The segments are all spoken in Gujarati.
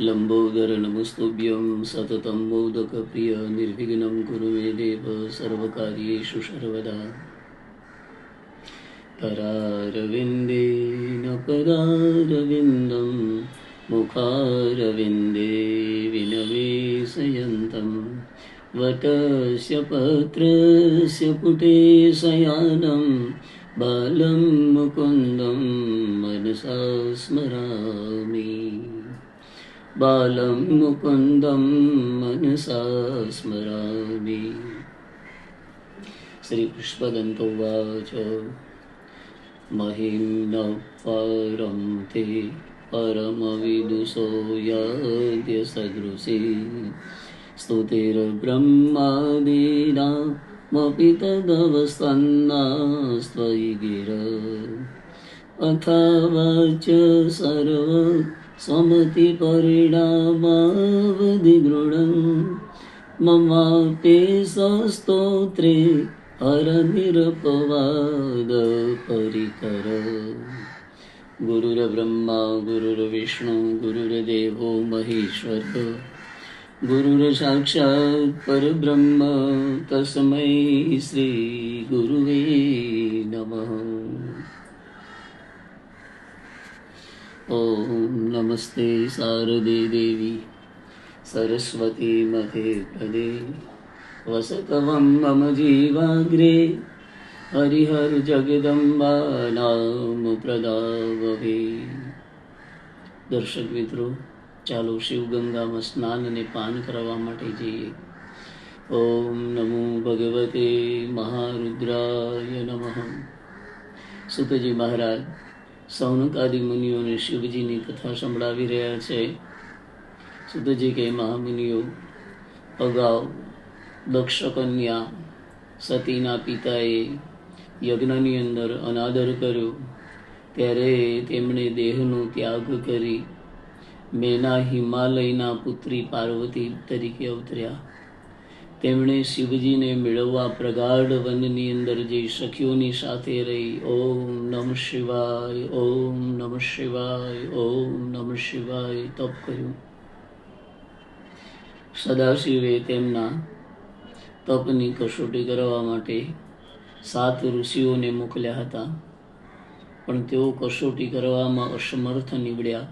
लंबोदर नमस्तुभ्यं सततं मोदकप्रिय निर्विघ्नं कुरु मे देव सर्वकार्येषु सर्वदा। करारविन्देन पदारविन्दं मुखारविन्दे विनवेशयन्तं वटस्य पत्रस्य पुटे शयानं बालं मुकुन्दं मनसा स्मरामि। बालं मुकुन्दं मनसा स्मरामि। श्रीपुष्पदन्तोवाच महिं न परं ते परमविदुषो यद्य सदृशी स्तुतिर्ब्रह्मादीनामपि तदवसन्नास्त्वयि गिर अथवा च सर्व समतिपरिणामावधिगृढं ममाप्येषस्तोत्रे हरनिरपवाद परिकर। गुरुर्ब्रह्मा गुरुर्विष्णु गुरुर्देवो महेश्वर गुरुर्साक्षात् परब्रह्म तस्मै श्री गुरुवे नमः। ओम नमस्ते शारदे देवी सरस्वती मते प्रदे वसतवं मम जीवाग्रे हरिहर जगदम्बा नाम प्रदावहे। દર્શક મિત્રો, ચાલો શિવગંગામાં સ્નાન અને પાન કરવા માટે જઈએ. ઓમ નમો ભગવતે મહારુદ્રાય નમઃ. સુતજી મહારાજ સૌનકાદિ મુનિઓને શિવજીની કથા સંભળાવી રહ્યા છે. સુતજી કે મહામુનિઓ, અગાઉ દક્ષ કન્યા સતીના પિતાએ યજ્ઞની અંદર અનાદર કર્યો, ત્યારે તેમણે દેહનો ત્યાગ કરી મેના હિમાલયના પુત્રી પાર્વતી તરીકે અવતર્યા. તેમણે શિવજીને મેળવવા પ્રગાઢ વનની અંદર જઈ સખીઓની સાથે રહી ઓમ નમઃ શિવાય ઓમ નમઃ શિવાય ઓમ નમઃ શિવાય તપ કર્યું. સદાશિવે તેમના તપની કસોટી કરવા માટે 7 ઋષિઓને મોકલ્યા હતા, પણ તેઓ કસોટી કરવામાં અસમર્થ નીવડ્યા.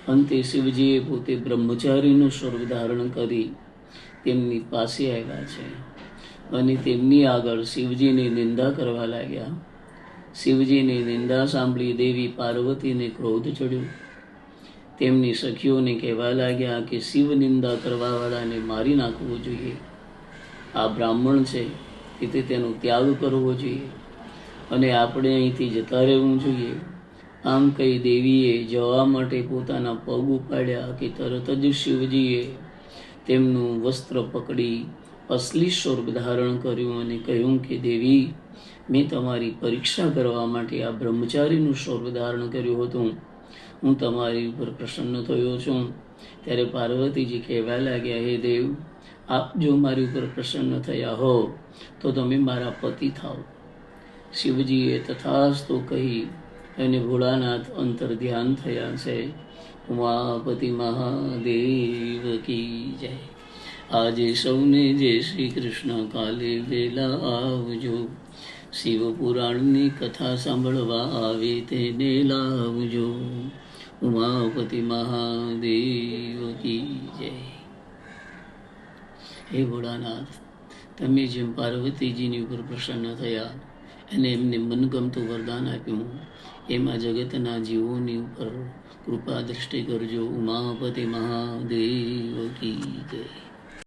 અંતે શિવજીએ પોતે બ્રહ્મચારીનું સ્વરૂપ ધારણ કરી તેમની પાસે આવ્યા છે અને તેમની આગળ શિવજીની નિંદા કરવા લાગ્યા. શિવજીની નિંદા સાંભળી દેવી પાર્વતીને ક્રોધ ચડ્યો. તેમની સખીઓને કહેવા લાગ્યા કે શિવ નિંદા કરવાવાળાને મારી નાખવો જોઈએ. આ બ્રાહ્મણ છે, તેથી તેનો ત્યાગ કરવો જોઈએ અને આપણે અહીંથી જતા રહેવું જોઈએ. આમ કહી દેવીએ જવા માટે પોતાના પગ ઉપાડ્યા કે તરત જ શિવજીએ તેમનું વસ્ત્ર પકડી અસલી સ્વરૂપ ધારણ કર્યું અને કહ્યું કે દેવી, મેં તમારી પરીક્ષા કરવા માટે આ બ્રહ્મચારીનું સ્વરૂપ ધારણ કર્યું હતું. હું તમારી ઉપર પ્રસન્ન થયો છું. ત્યારે પાર્વતીજી કહેવા લાગ્યા, હે દેવ, આપ જો મારી ઉપર પ્રસન્ન થયા હો તો તમે મારા પતિ થાઓ. શિવજીએ તથાસ્તુ કહી અને ભોળાનાથ અંતર ધ્યાન થયા છે. ઉમાપતિ મહાદેવ કી જય. આજે સૌને જય શ્રી કૃષ્ણ. કાલે વેલા આવજો, શિવ પુરાણની કથા સાંભળવા આવે તેને લાવજો. ઉમાપતિ મહાદેવ કી જય. હે ભોળાનાથ, તમે જેમ પાર્વતીજીની ઉપર પ્રસન્ન થયા અને એમને મનગમતું વરદાન આપ્યું, એમાં જગતના જીવોની ઉપર કૃપા દ્રષ્ટિ કરજો. ઉમાપતિ મહાદેવ કી જય.